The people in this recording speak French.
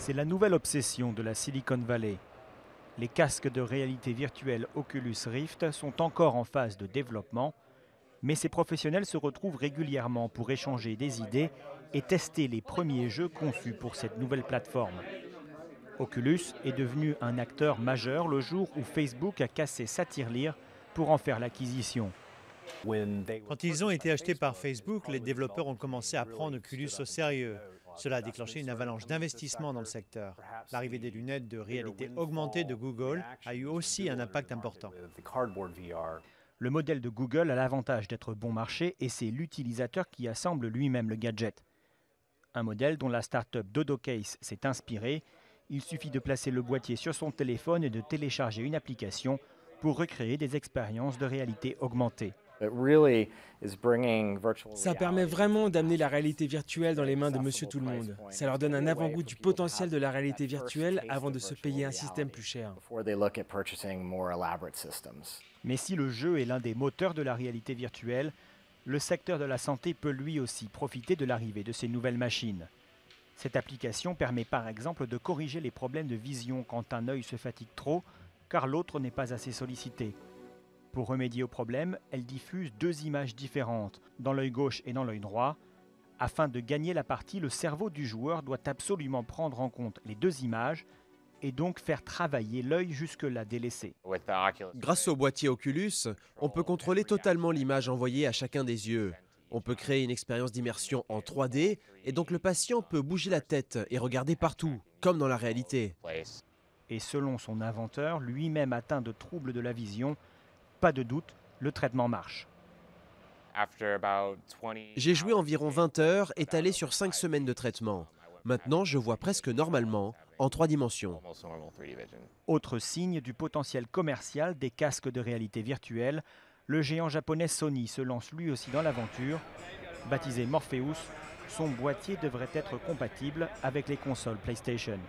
C'est la nouvelle obsession de la Silicon Valley. Les casques de réalité virtuelle Oculus Rift sont encore en phase de développement, mais ces professionnels se retrouvent régulièrement pour échanger des idées et tester les premiers jeux conçus pour cette nouvelle plateforme. Oculus est devenu un acteur majeur le jour où Facebook a cassé sa tirelire pour en faire l'acquisition. Quand ils ont été achetés par Facebook, les développeurs ont commencé à prendre Oculus au sérieux. Cela a déclenché une avalanche d'investissements dans le secteur. L'arrivée des lunettes de réalité augmentée de Google a eu aussi un impact important. Le modèle de Google a l'avantage d'être bon marché et c'est l'utilisateur qui assemble lui-même le gadget. Un modèle dont la start-up DodoCase s'est inspirée. Il suffit de placer le boîtier sur son téléphone et de télécharger une application pour recréer des expériences de réalité augmentée. Ça permet vraiment d'amener la réalité virtuelle dans les mains de Monsieur Tout-le-Monde. Ça leur donne un avant-goût du potentiel de la réalité virtuelle avant de se payer un système plus cher. Mais si le jeu est l'un des moteurs de la réalité virtuelle, le secteur de la santé peut lui aussi profiter de l'arrivée de ces nouvelles machines. Cette application permet par exemple de corriger les problèmes de vision quand un œil se fatigue trop, car l'autre n'est pas assez sollicité. Pour remédier au problème, elle diffuse deux images différentes, dans l'œil gauche et dans l'œil droit. Afin de gagner la partie, le cerveau du joueur doit absolument prendre en compte les deux images et donc faire travailler l'œil jusque-là délaissé. Grâce au boîtier Oculus, on peut contrôler totalement l'image envoyée à chacun des yeux. On peut créer une expérience d'immersion en 3D et donc le patient peut bouger la tête et regarder partout, comme dans la réalité. Et selon son inventeur, lui-même atteint de troubles de la vision, pas de doute, le traitement marche. J'ai joué environ 20 heures, étalées sur 5 semaines de traitement. Maintenant, je vois presque normalement, en 3 dimensions. Autre signe du potentiel commercial des casques de réalité virtuelle, le géant japonais Sony se lance lui aussi dans l'aventure. Baptisé Morpheus, son boîtier devrait être compatible avec les consoles PlayStation.